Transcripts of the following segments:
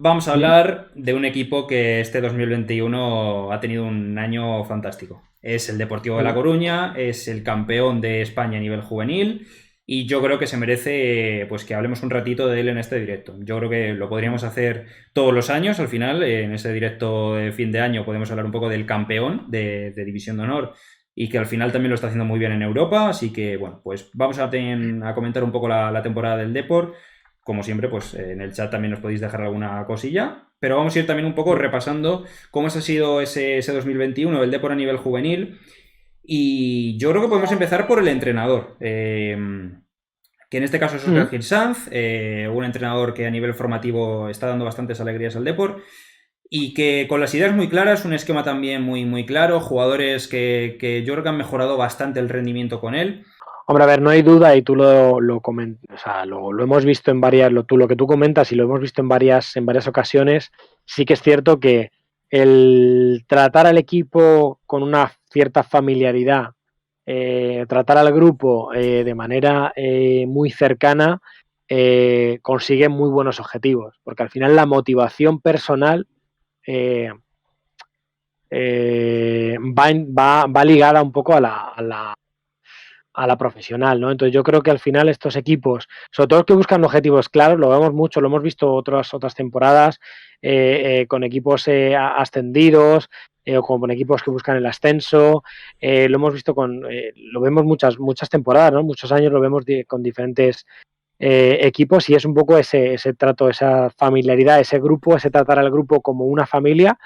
vamos a hablar de un equipo que este 2021 ha tenido un año fantástico. Es el Deportivo de La Coruña, es el campeón de España a nivel juvenil y yo creo que se merece pues que hablemos un ratito de él en este directo. Yo creo que lo podríamos hacer todos los años al final, en ese directo de fin de año podemos hablar un poco del campeón de División de Honor y que al final también lo está haciendo muy bien en Europa, así que bueno, pues vamos a comentar un poco la temporada del Depor. Como siempre, pues en el chat también nos podéis dejar alguna cosilla, pero vamos a ir también un poco repasando cómo ha sido ese 2021, el Depor a nivel juvenil. Y yo creo que podemos empezar por el entrenador, que en este caso es Óscar Gil Sanz, un entrenador que a nivel formativo está dando bastantes alegrías al Depor y que con las ideas muy claras, un esquema también muy claro, jugadores que yo creo que han mejorado bastante el rendimiento con él. Hombre, a ver, no hay duda, y tú lo hemos visto en varias, lo que tú comentas y lo hemos visto en varias ocasiones. Sí que es cierto que el tratar al equipo con una cierta familiaridad, tratar al grupo de manera muy cercana, consigue muy buenos objetivos, porque al final la motivación personal va ligada un poco a la profesional, ¿no? Entonces yo creo que al final estos equipos, sobre todo los que buscan objetivos claros, lo vemos mucho, lo hemos visto otras temporadas con equipos ascendidos o con equipos que buscan el ascenso, lo hemos visto lo vemos muchas temporadas, ¿no? Muchos años lo vemos con diferentes equipos y es un poco ese trato, esa familiaridad, ese grupo, ese tratar al grupo como una familia,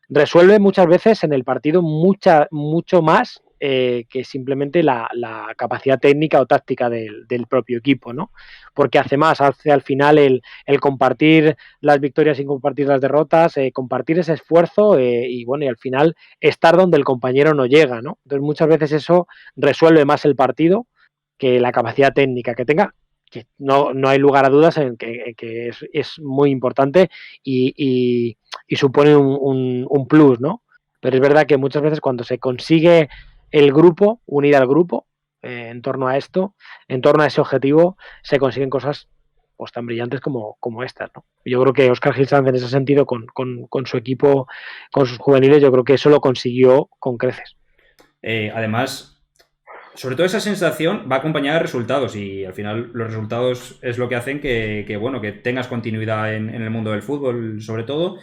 resuelve muchas veces en el partido mucho más que simplemente la capacidad técnica o táctica del propio equipo, ¿no? Porque hace al final el compartir las victorias y compartir las derrotas, compartir ese esfuerzo y bueno, y al final estar donde el compañero no llega, ¿no? Entonces muchas veces eso resuelve más el partido que la capacidad técnica que tenga, que no hay lugar a dudas en que es muy importante y supone un plus, ¿no? Pero es verdad que muchas veces cuando se consigue el grupo, unir al grupo en torno a esto, en torno a ese objetivo, se consiguen cosas pues tan brillantes como estas, ¿no? Yo creo que Óscar Gil Sanz en ese sentido con su equipo, con sus juveniles, yo creo que eso lo consiguió con creces. Además, sobre todo esa sensación va acompañada de resultados y al final los resultados es lo que hacen bueno, que tengas continuidad en el mundo del fútbol, sobre todo.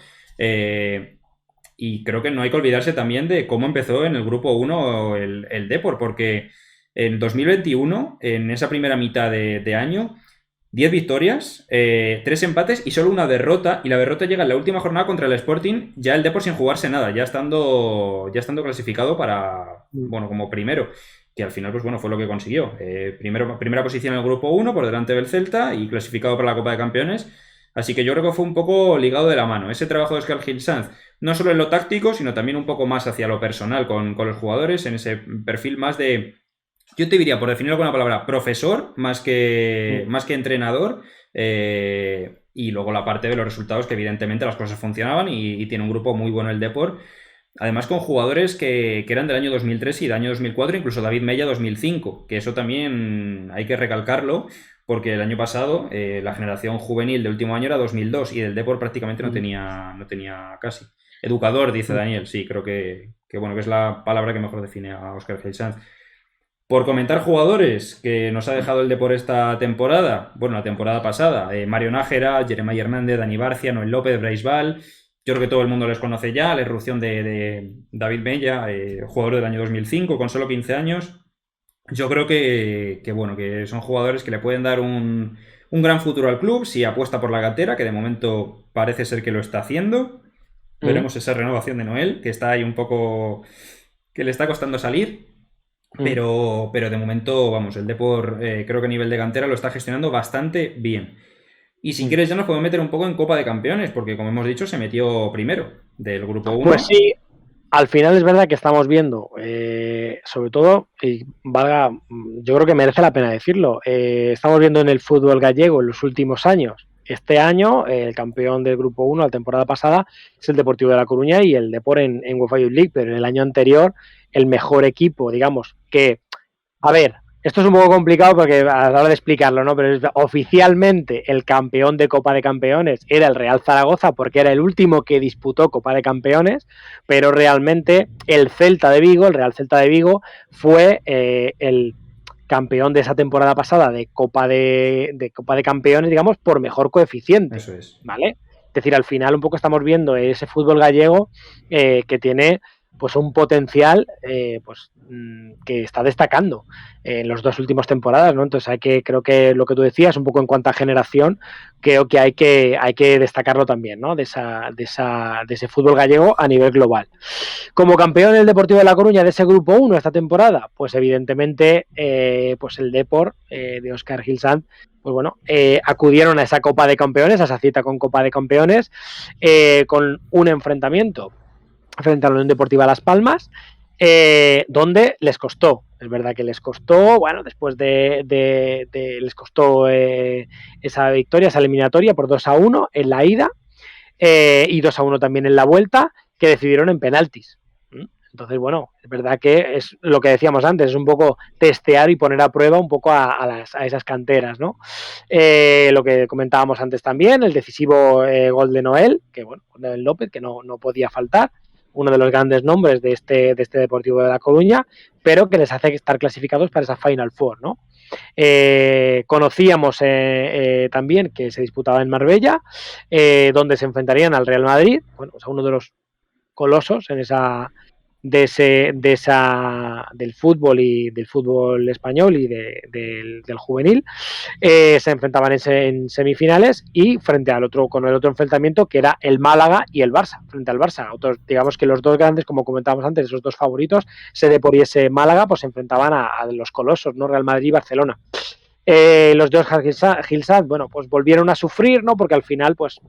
Y creo que no hay que olvidarse también de cómo empezó en el grupo 1 el Depor, porque en 2021, en esa primera mitad de año, 10 victorias, 3 empates y solo una derrota. Y la derrota llega en la última jornada contra el Sporting, ya el Depor sin jugarse nada, ya estando clasificado para, bueno, como primero. Que al final, pues bueno, fue lo que consiguió. Primera posición en el grupo 1 por delante del Celta y clasificado para la Copa de Campeones. Así que yo creo que fue un poco ligado de la mano. Ese trabajo de Óscar Gil Sanz, no solo en lo táctico, sino también un poco más hacia lo personal con los jugadores, en ese perfil más de, yo te diría, por definirlo con una palabra, profesor, más que entrenador. Y luego la parte de los resultados, que evidentemente las cosas funcionaban y tiene un grupo muy bueno el Depor. Además con jugadores que eran del año 2003 y del año 2004, incluso David Mella 2005, que eso también hay que recalcarlo, porque el año pasado la generación juvenil del último año era 2002 y del Depor prácticamente no tenía casi. Educador, dice Daniel, sí, creo que bueno, que es la palabra que mejor define a Óscar Gil Sanz. Por comentar jugadores que nos ha dejado el Depor esta temporada, bueno, la temporada pasada, Mario Nájera, Jeremiah Hernández, Dani Barcia, Noel López, Brais Val. Yo creo que todo el mundo les conoce ya, la irrupción de David Mella, jugador del año 2005, con solo 15 años. Yo creo bueno, que son jugadores que le pueden dar un gran futuro al club si apuesta por la cantera, que de momento parece ser que lo está haciendo. Veremos esa renovación de Noel, que está ahí un poco, que le está costando salir. Pero de momento, vamos, el Depor creo que a nivel de cantera lo está gestionando bastante bien. Y si quieres ya nos podemos meter un poco en Copa de Campeones, porque como hemos dicho, se metió primero del grupo 1. Pues sí, al final es verdad que estamos viendo, sobre todo, y yo creo que merece la pena decirlo, estamos viendo en el fútbol gallego en los últimos años. Este año, el campeón del grupo 1, la temporada pasada, es el Deportivo de La Coruña y el Depor en UEFA Youth League, pero en el año anterior, el mejor equipo, digamos, que, a ver, Esto es un poco complicado porque a la hora de explicarlo, ¿no? Pero oficialmente el campeón de Copa de Campeones era el Real Zaragoza porque era el último que disputó Copa de Campeones, pero realmente el Celta de Vigo, el Real Celta de Vigo, fue el campeón de esa temporada pasada de Copa de Copa de Campeones, digamos, por mejor coeficiente, Eso es. ¿vale? Es decir, al final un poco estamos viendo ese fútbol gallego que tiene pues un potencial que está destacando en las dos últimas temporadas, ¿no? Entonces creo que lo que tú decías, un poco en cuanto a generación, creo que hay que destacarlo también, ¿no? De ese fútbol gallego a nivel global. Como campeón del Deportivo de La Coruña de ese grupo 1 esta temporada, pues evidentemente pues el Depor de Óscar Gil Sanz, pues bueno, acudieron a esa Copa de Campeones, a esa cita con Copa de Campeones, con un enfrentamiento frente a la Unión Deportiva Las Palmas, donde les costó, es verdad que les costó, bueno, después les costó esa victoria, esa eliminatoria por 2-1 en la ida y 2-1 también en la vuelta, que decidieron en penaltis. Entonces, bueno, es verdad que es lo que decíamos antes, es un poco testear y poner a prueba un poco a esas canteras, ¿no? Lo que comentábamos antes también, el decisivo gol de Noel, que bueno, Noel López, que no podía faltar, uno de los grandes nombres de este Deportivo de La Coruña, pero que les hace estar clasificados para esa Final Four, ¿no? Conocíamos también que se disputaba en Marbella, donde se enfrentarían al Real Madrid, bueno, o sea, uno de los colosos en esa del fútbol y del fútbol español y del juvenil, se enfrentaban en semifinales y frente al otro, con el otro enfrentamiento que era el Málaga y el Barça, frente al Barça. Otros, digamos que los dos grandes, como comentábamos antes, esos dos favoritos, ese Depor y ese Málaga, pues se enfrentaban a los colosos, ¿no? Real Madrid y Barcelona. Los dos Gil Sanz, bueno, pues volvieron a sufrir, ¿no? Porque al final, pues,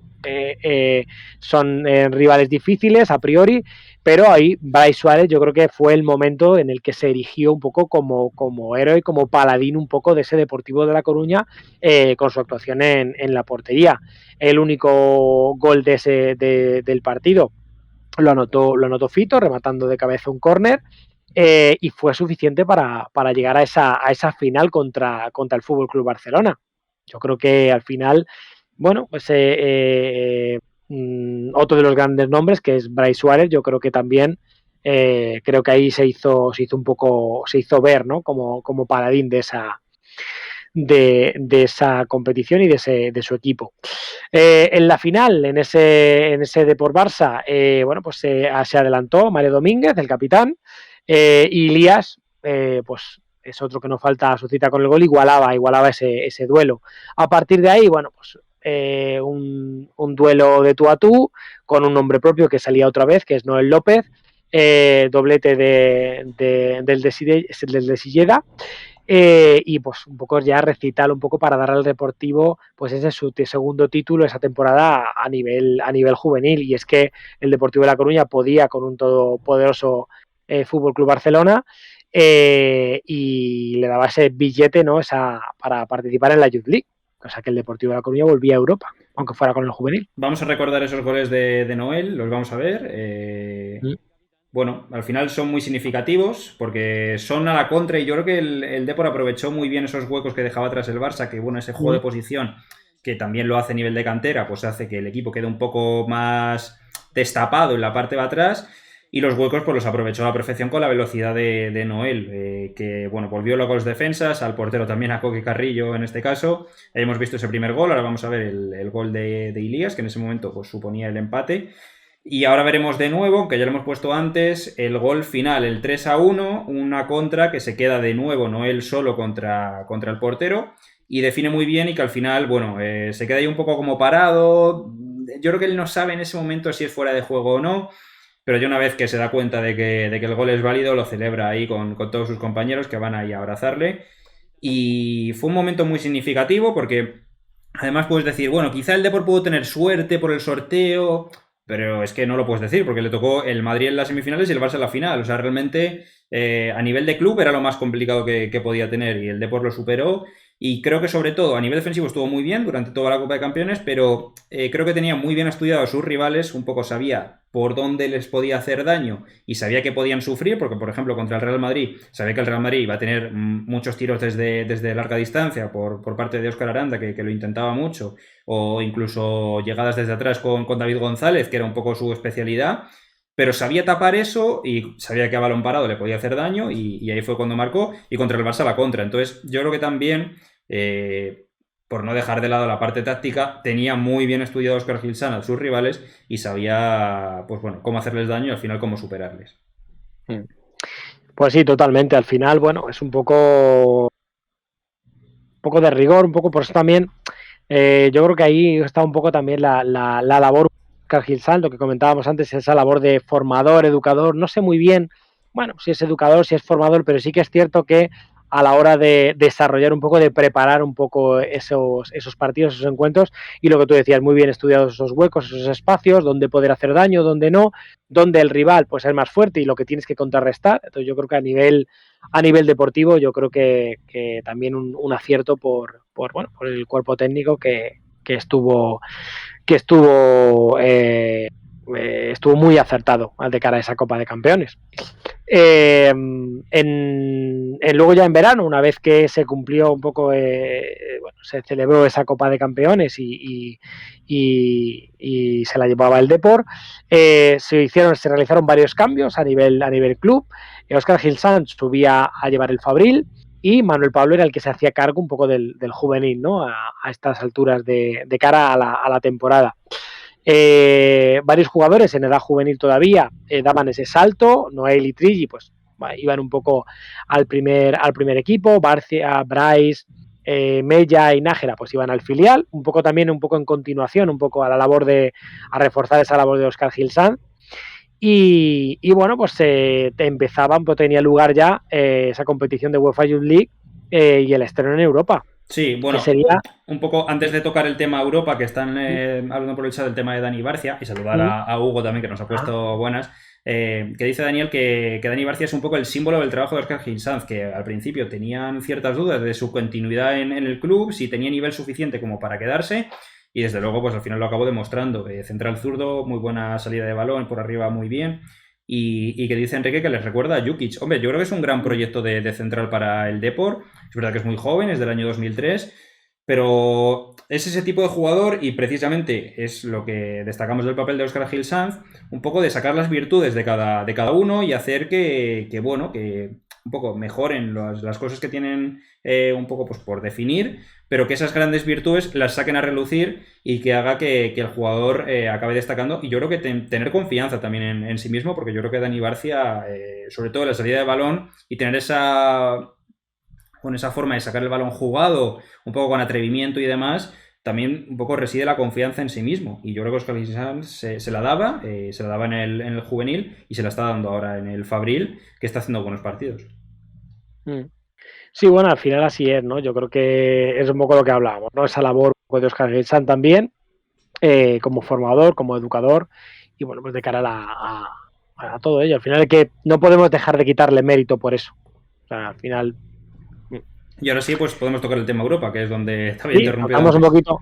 son rivales difíciles a priori, pero ahí Brais Suárez yo creo que fue el momento en el que se erigió un poco como héroe, como paladín un poco de ese Deportivo de La Coruña con su actuación en la portería. El único gol del partido lo anotó Fito, rematando de cabeza un córner, y fue suficiente para llegar a esa final contra el Fútbol Club Barcelona. Yo creo que al final, bueno, pues otro de los grandes nombres, que es Brais Suárez, yo creo que también creo que ahí se hizo un poco, se hizo ver, ¿no? Como paladín de esa competición y de su equipo. En la final, en ese Depor Barça, bueno, pues se adelantó Mario Domínguez, el capitán, y Elías, pues es otro que no falta a su cita con el gol, igualaba ese duelo. A partir de ahí, bueno, pues un duelo de tú a tú, con un nombre propio que salía otra vez, que es Noel López, doblete del de Silleda, y pues un poco ya recital un poco para dar al Deportivo pues ese su segundo título esa temporada a nivel juvenil, y es que el Deportivo de La Coruña podía con un todopoderoso Fútbol Club Barcelona y le daba ese billete, ¿no? Para participar en la Youth League, o sea que el Deportivo de La Coruña volvía a Europa, aunque fuera con el juvenil. Vamos a recordar esos goles de Noel, los vamos a ver. Bueno, al final son muy significativos porque son a la contra y yo creo que el Depor aprovechó muy bien esos huecos que dejaba atrás el Barça, que bueno, ese juego de posición, que también lo hace a nivel de cantera, pues hace que el equipo quede un poco más destapado en la parte de atrás, y los huecos pues los aprovechó a la perfección con la velocidad de Noel, que bueno, volvió luego a los defensas, al portero también, a Coque Carrillo en este caso. Hemos visto ese primer gol, ahora vamos a ver el gol de Elías, que en ese momento pues suponía el empate. Y ahora veremos de nuevo, que ya lo hemos puesto antes, el gol final, el 3-1, una contra que se queda de nuevo Noel solo contra el portero y define muy bien, y que al final, bueno, se queda ahí un poco como parado. Yo creo que él no sabe en ese momento si es fuera de juego o no, pero ya una vez que se da cuenta de que el gol es válido, lo celebra ahí con todos sus compañeros que van ahí a abrazarle. Y fue un momento muy significativo porque además puedes decir, bueno, quizá el Depor pudo tener suerte por el sorteo, pero es que no lo puedes decir porque le tocó el Madrid en las semifinales y el Barça en la final. O sea, realmente a nivel de club era lo más complicado que podía tener, y el Depor lo superó. Y creo que sobre todo a nivel defensivo estuvo muy bien durante toda la Copa de Campeones, pero creo que tenía muy bien estudiado a sus rivales, un poco sabía por dónde les podía hacer daño y sabía que podían sufrir, porque por ejemplo contra el Real Madrid, sabía que el Real Madrid iba a tener muchos tiros desde larga distancia por parte de Óscar Aranda, que lo intentaba mucho, o incluso llegadas desde atrás con David González, que era un poco su especialidad, pero sabía tapar eso y sabía que a balón parado le podía hacer daño y ahí fue cuando marcó y contra el Barça la contra. Entonces yo creo que también, por no dejar de lado la parte táctica, tenía muy bien estudiado Oscar Gilsán a sus rivales y sabía, pues bueno, cómo hacerles daño y al final cómo superarles. Pues sí, totalmente. Al final, bueno, es un poco de rigor, un poco por eso también. Yo creo que ahí está un poco también la labor de Gilsán, lo que comentábamos antes, esa labor de formador, educador. No sé muy bien, bueno, si es educador, si es formador, pero sí que es cierto que a la hora de desarrollar un poco, de preparar un poco esos partidos, esos encuentros, y lo que tú decías, muy bien estudiados esos huecos, esos espacios, donde poder hacer daño, donde no, donde el rival pues es más fuerte y lo que tienes que contrarrestar. Entonces yo creo que a nivel deportivo, yo creo que también un acierto por el cuerpo técnico que estuvo estuvo muy acertado de cara a esa Copa de Campeones. Luego ya en verano, una vez que se cumplió un poco, se celebró esa Copa de Campeones y se la llevaba el Depor, se realizaron varios cambios a nivel club. Óscar Gilsán subía a llevar el Fabril y Manuel Pablo era el que se hacía cargo un poco del juvenil, ¿no? A estas alturas de cara a la temporada. Varios jugadores en edad juvenil todavía daban ese salto. Noel y Trigi pues iban un poco al primer equipo. Barcia, Bryce, Mella y Nájera pues iban al filial, un poco en continuación, un poco a la labor a reforzar esa labor de Óscar Gilsán. Y bueno, pues tenía lugar ya esa competición de UEFA Youth League y el estreno en Europa. Sí, bueno, Sería... un poco antes de tocar el tema Europa, que están hablando por el chat del tema de Dani Barcia, y saludar a Hugo también, que nos ha puesto buenas, que dice Daniel que Dani Barcia es un poco el símbolo del trabajo de Óscar Gilsán, que al principio tenían ciertas dudas de su continuidad en el club, si tenía nivel suficiente como para quedarse, y desde luego pues al final lo acabó demostrando. Central zurdo, muy buena salida de balón, por arriba muy bien. Y que dice Enrique que les recuerda a Jukic. Hombre, yo creo que es un gran proyecto de central para el Depor. Es verdad que es muy joven, es del año 2003, pero es ese tipo de jugador y precisamente es lo que destacamos del papel de Óscar Gil Sanz, un poco de sacar las virtudes de cada uno y hacer que un poco mejoren las cosas que tienen un poco pues por definir, pero que esas grandes virtudes las saquen a relucir y que haga que el jugador acabe destacando. Y yo creo que tener confianza también en sí mismo, porque yo creo que Dani Barcia, sobre todo en la salida de balón y tener con esa forma de sacar el balón jugado, un poco con atrevimiento y demás, también un poco reside la confianza en sí mismo. Y yo creo que Óscar Gilsán se la daba en el juvenil y se la está dando ahora en el Fabril, que está haciendo buenos partidos. Sí, bueno, al final así es, ¿no? Yo creo que es un poco lo que hablábamos, ¿no? Esa labor de Óscar Gilsán también, como formador, como educador, y bueno, pues de cara a todo ello. Al final es que no podemos dejar de quitarle mérito por eso. O sea, al final... Y ahora sí, pues podemos tocar el tema Europa, que es donde estaba interrumpido. Tocamos un poquito,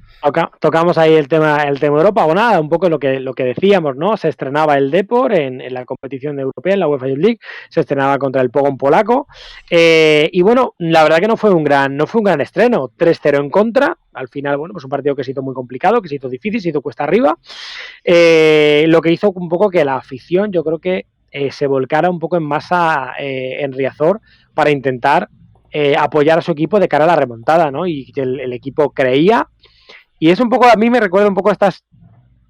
tocamos ahí el tema Europa, o nada, un poco lo que decíamos, ¿no? Se estrenaba el Depor en la competición europea, en la UEFA Youth League, se estrenaba contra el Pogoń polaco, y bueno, la verdad que no fue un gran estreno, 3-0 en contra, al final, bueno, pues un partido que se hizo muy complicado, que se hizo difícil, se hizo cuesta arriba, lo que hizo un poco que la afición, yo creo que se volcara un poco en masa en Riazor para intentar apoyar a su equipo de cara a la remontada, ¿no? Y que el equipo creía. Y es un poco, a mí me recuerda un poco a estas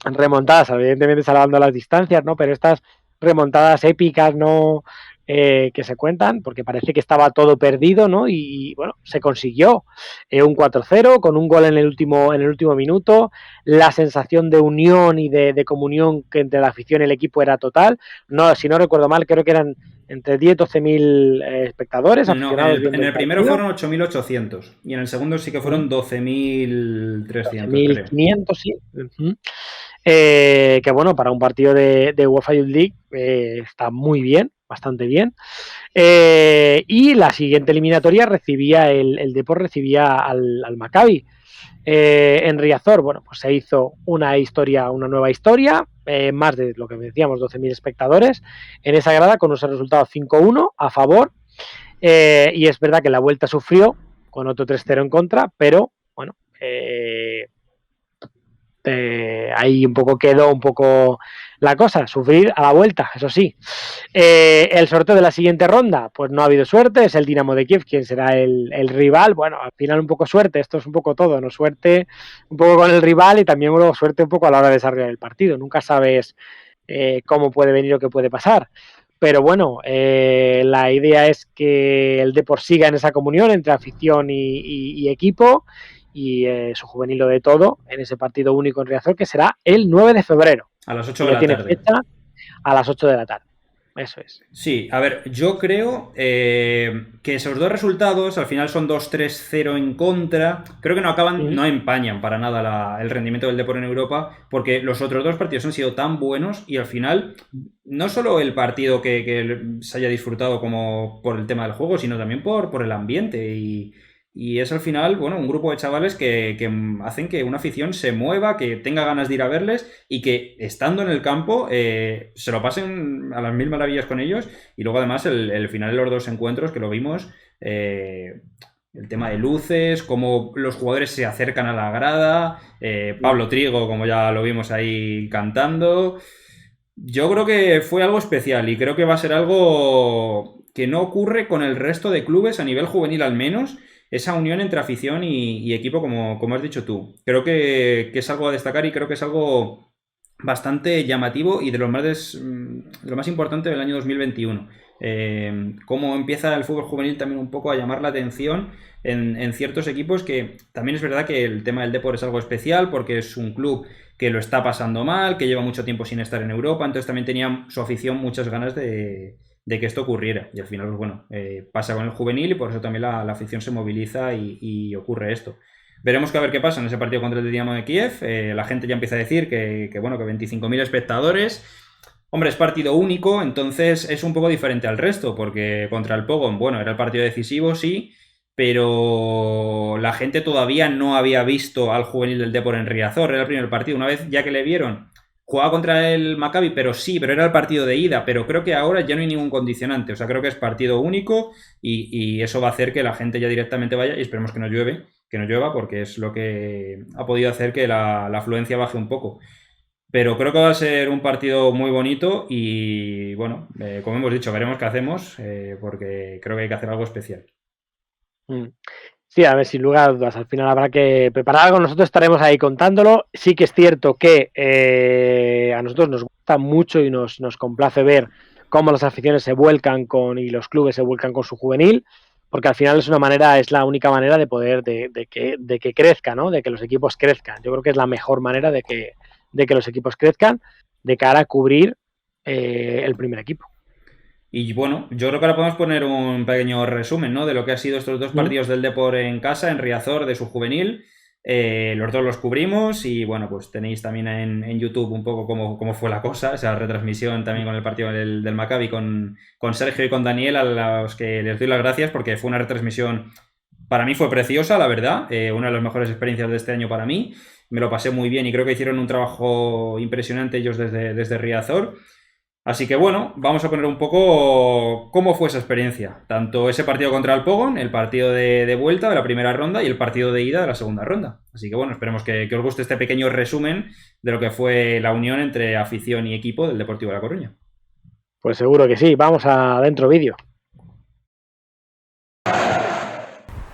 remontadas, evidentemente salvando las distancias, ¿no? Pero estas remontadas épicas, ¿no? Que se cuentan, porque parece que estaba todo perdido, ¿no? Y bueno, se consiguió un 4-0 con un gol en el último minuto. La sensación de unión y de comunión que entre la afición y el equipo era total. No, si no recuerdo mal, creo que eran entre 10 y 12.000 espectadores aficionados. No, en el primero fueron 8.800 y en el segundo sí que fueron 12.300, 12.500, sí. Que bueno, para un partido de UEFA Youth League está muy bien. bastante bien. Y la siguiente eliminatoria recibía el Depor recibía al Maccabi. En Riazor, bueno, pues se hizo una nueva historia, más de lo que decíamos, 12.000 espectadores en esa grada, con un resultado 5-1 a favor, y es verdad que la vuelta sufrió con otro 3-0 en contra, pero bueno, ahí un poco quedó la cosa, sufrir a la vuelta, eso sí. El sorteo de la siguiente ronda, pues no ha habido suerte, es el Dinamo de Kiev quien será el rival. Bueno, al final un poco suerte, esto es un poco todo, ¿no? Suerte un poco con el rival y también luego suerte un poco a la hora de desarrollar el partido. Nunca sabes cómo puede venir o qué puede pasar. Pero bueno, la idea es que el Depor siga en esa comunión entre afición y equipo, y su juvenil lo de todo en ese partido único en Riazor, que será el 9 de febrero. A las 8 de la tiene tarde. Fecha a las 8 de la tarde. Eso es. Sí, a ver, yo creo que esos dos resultados, al final son 2-3-0 en contra, creo que no empañan para nada el rendimiento del Depor en Europa, porque los otros dos partidos han sido tan buenos y al final, no solo el partido que se haya disfrutado como por el tema del juego, sino también por el ambiente y es al final, bueno, un grupo de chavales que hacen que una afición se mueva, que tenga ganas de ir a verles y que estando en el campo se lo pasen a las mil maravillas con ellos. Y luego además el final de los dos encuentros que lo vimos, el tema de luces, cómo los jugadores se acercan a la grada, Pablo Trigo, como ya lo vimos ahí cantando. Yo creo que fue algo especial y creo que va a ser algo que no ocurre con el resto de clubes a nivel juvenil al menos. Esa unión entre afición y equipo, como has dicho tú. Creo que es algo a destacar y creo que es algo bastante llamativo y de lo más importante del año 2021. Cómo empieza el fútbol juvenil también un poco a llamar la atención en ciertos equipos, que también es verdad que el tema del Depor es algo especial porque es un club que lo está pasando mal, que lleva mucho tiempo sin estar en Europa, entonces también tenía su afición muchas ganas de que esto ocurriera. Y al final, pues bueno, pasa con el juvenil y por eso también la afición se moviliza y ocurre esto. Veremos a ver qué pasa en ese partido contra el Dinamo de Kiev. La gente ya empieza a decir que 25.000 espectadores. Hombre, es partido único, entonces es un poco diferente al resto, porque contra el Pogon, bueno, era el partido decisivo, sí, pero la gente todavía no había visto al juvenil del Depor en Riazor, era el primer partido. Una vez ya que le vieron, jugaba contra el Maccabi, pero era el partido de ida, pero creo que ahora ya no hay ningún condicionante, o sea, creo que es partido único y eso va a hacer que la gente ya directamente vaya y esperemos que no llueva, porque es lo que ha podido hacer que la afluencia baje un poco. Pero creo que va a ser un partido muy bonito y, bueno, como hemos dicho, veremos qué hacemos, porque creo que hay que hacer algo especial. Sí, a ver, sin lugar a dudas, al final habrá que preparar algo, nosotros estaremos ahí contándolo. Sí que es cierto que a nosotros nos gusta mucho y nos complace ver cómo las aficiones se vuelcan y los clubes se vuelcan con su juvenil, porque al final es la única manera de poder, de que crezca, ¿no? De que los equipos crezcan. Yo creo que es la mejor manera de que los equipos crezcan de cara a cubrir el primer equipo. Y bueno, yo creo que ahora podemos poner un pequeño resumen, ¿no?, de lo que han sido estos dos partidos del Depor en casa, en Riazor, de su juvenil. Los dos los cubrimos y bueno, pues tenéis también en YouTube un poco cómo fue la cosa, esa retransmisión también con el partido del Maccabi, con Sergio y con Daniel, a los que les doy las gracias porque fue una retransmisión, para mí fue preciosa, la verdad, una de las mejores experiencias de este año para mí. Me lo pasé muy bien y creo que hicieron un trabajo impresionante ellos desde Riazor. Así que bueno, vamos a poner un poco cómo fue esa experiencia. Tanto ese partido contra el Pogon, el partido de vuelta de la primera ronda y el partido de ida de la segunda ronda. Así que bueno, esperemos que os guste este pequeño resumen de lo que fue la unión entre afición y equipo del Deportivo de La Coruña. Pues seguro que sí, vamos a dentro vídeo.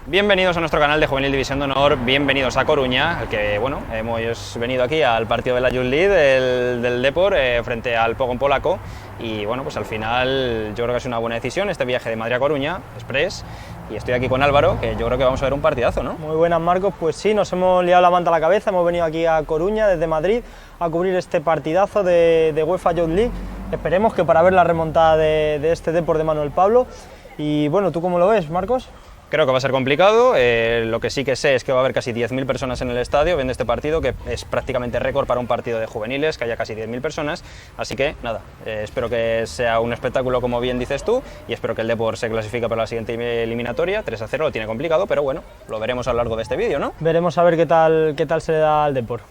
Bienvenidos a nuestro canal de Juvenil División de Honor, bienvenidos a Coruña, el que bueno, hemos venido aquí al partido de la Youth League del Depor frente al Pogon polaco y bueno, pues al final yo creo que es una buena decisión este viaje de Madrid a Coruña, Express, y estoy aquí con Álvaro, que yo creo que vamos a ver un partidazo, ¿no? Muy buenas, Marcos, pues sí, nos hemos liado la manta a la cabeza, hemos venido aquí a Coruña desde Madrid a cubrir este partidazo de UEFA Youth League. Esperemos que para ver la remontada de este Depor de Manuel Pablo. Y bueno, ¿tú cómo lo ves, Marcos? Creo que va a ser complicado, lo que sí que sé es que va a haber casi 10.000 personas en el estadio viendo este partido, que es prácticamente récord para un partido de juveniles, que haya casi 10.000 personas, así que nada, espero que sea un espectáculo como bien dices tú y espero que el Depor se clasifique para la siguiente eliminatoria. 3-0 lo tiene complicado, pero bueno, lo veremos a lo largo de este vídeo, ¿no? Veremos a ver qué tal se le da al Depor.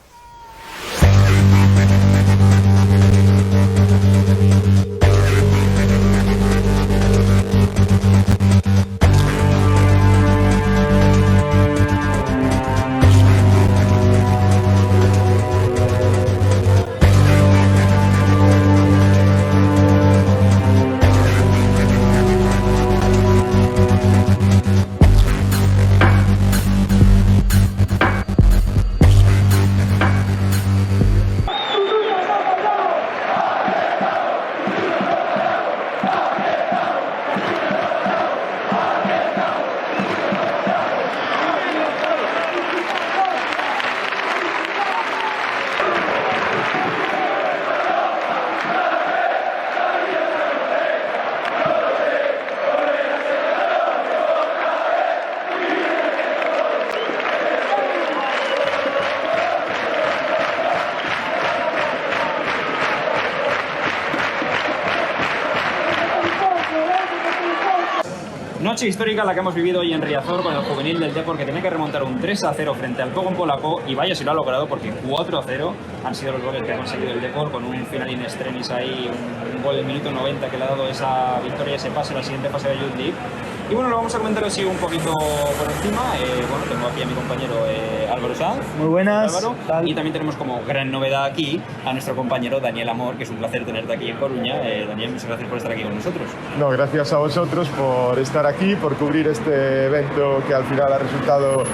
Noche histórica la que hemos vivido hoy en Riazor con el juvenil del Depor, que tenía que remontar un 3-0 frente al Pogon Polaco, y vaya si lo ha logrado, porque 4-0 han sido los goles que ha conseguido el Depor, con un final in extremis ahí, un gol del minuto 90 que le ha dado esa victoria, ese pase a la siguiente fase de Youth League. Y bueno, lo vamos a comentar así un poquito por encima. Bueno, tengo aquí a mi compañero Álvaro Sanz. Muy buenas. Álvaro. Y también tenemos como gran novedad aquí a nuestro compañero Daniel Amor, que es un placer tenerte aquí en Coruña. Daniel, muchas gracias por estar aquí con nosotros. No, gracias a vosotros por estar aquí, por cubrir este evento que al final ha resultado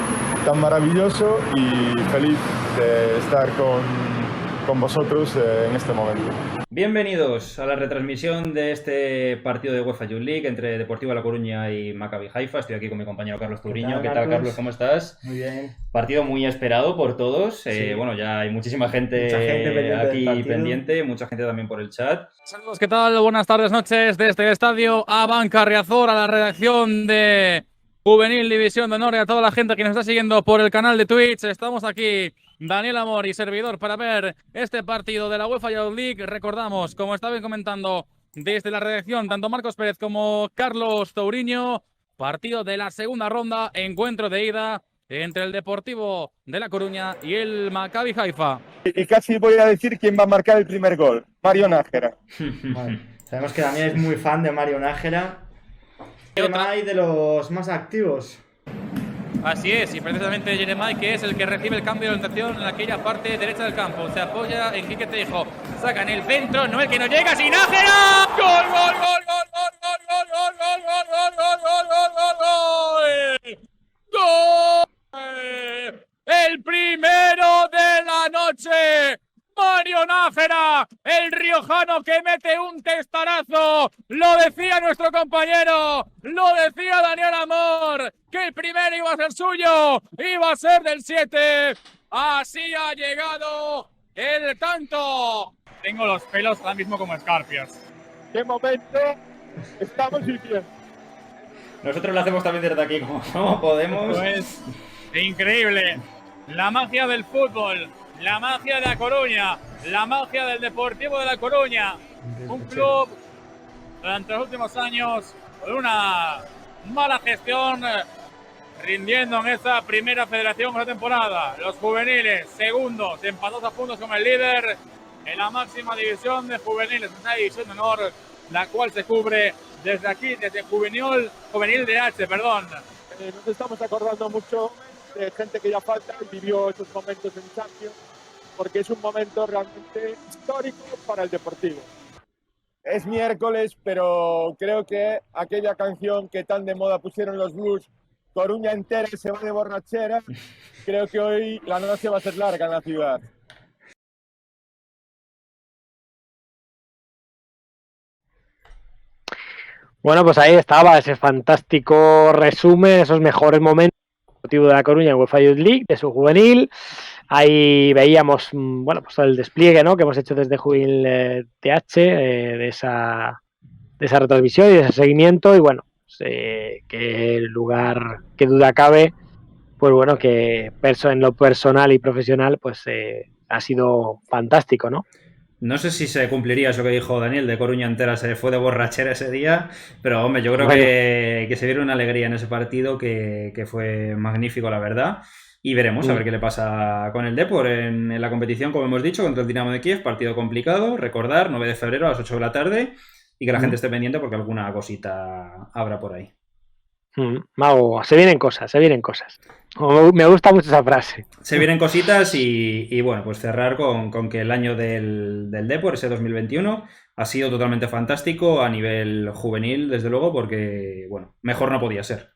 tan maravilloso, y feliz de estar con vosotros en este momento. Bienvenidos a la retransmisión de este partido de UEFA Youth League entre Deportivo La Coruña y Maccabi Haifa. Estoy aquí con mi compañero Carlos Touriño. ¿Qué tal, Carlos? ¿Cómo estás? Muy bien. Partido muy esperado por todos. Sí. Bueno, ya hay mucha gente pendiente aquí pendiente, mucha gente también por el chat. Saludos, ¿qué tal? Buenas tardes, noches desde el estadio Abanca Riazor, a la redacción de Juvenil División de Honor y a toda la gente que nos está siguiendo por el canal de Twitch. Estamos aquí, Daniel Amor y servidor, para ver este partido de la UEFA Youth League. Recordamos, como estaba comentando desde la redacción, tanto Marcos Pérez como Carlos Touriño, partido de la segunda ronda, encuentro de ida entre el Deportivo de La Coruña y el Maccabi Haifa. Y casi voy a decir quién va a marcar el primer gol: Mario Nájera. Bueno, sabemos que Daniel es muy fan de Mario Nájera. Jeremai, de los más activos. Así es, y precisamente Jeremai, que es el que recibe el cambio de orientación en aquella parte derecha del campo. Se apoya en Quique Teijo. Saca en el centro, Noel, que no llega, sin Nájera. ¡Gol, gol, gol, gol, gol, gol, gol, gol, gol, gol, gol, gol, gol, gol! ¡Gol! El primero de la noche. Mario Nájera, el riojano que mete un testarazo. Lo decía nuestro compañero, lo decía Daniel Amor, que el primero iba a ser suyo, iba a ser del 7. Así ha llegado el tanto. Tengo los pelos ahora mismo como escarpias. ¡Qué momento estamos viviendo! Nosotros lo hacemos también desde aquí como podemos. Esto es increíble. La magia del fútbol, la magia de La Coruña, la magia del Deportivo de La Coruña. Un club durante los últimos años con una mala gestión, rindiendo en esta primera federación de la temporada. Los juveniles, segundos, empatados a puntos con el líder en la máxima división de juveniles, una división de honor, la cual se cubre desde aquí, desde Juvenil de H, perdón. Nos estamos acordando mucho de gente que ya falta y vivió esos momentos en Champions, porque es un momento realmente histórico para el Deportivo. Es miércoles, pero creo que aquella canción que tan de moda pusieron los Blues, Coruña entera se va de borrachera, creo que hoy la noche va a ser larga en la ciudad. Bueno, pues ahí estaba ese fantástico resumen, esos mejores momentos del Deportivo de La Coruña en UEFA Youth League, de su juvenil. Ahí veíamos, bueno, pues el despliegue, ¿no?, que hemos hecho desde Juvenil TH, de esa retransmisión y de ese seguimiento. Y bueno, pues, que lugar, que duda cabe, pues bueno, que en lo personal y profesional, pues ha sido fantástico, ¿no? No sé si se cumpliría eso que dijo Daniel, de Coruña entera se fue de borrachera ese día, pero hombre, yo creo Bueno. que se vieron una alegría en ese partido que fue magnífico, la verdad. Y veremos a ver qué le pasa con el Depor en la competición, como hemos dicho, contra el Dinamo de Kiev, partido complicado, recordar, 9 de febrero a las 8 de la tarde, y que la gente esté pendiente porque alguna cosita habrá por ahí. Mago, se vienen cosas. Me gusta mucho esa frase. Se vienen cositas y bueno, pues cerrar con que el año del Depor, ese 2021, ha sido totalmente fantástico a nivel juvenil, desde luego, porque, bueno, mejor no podía ser.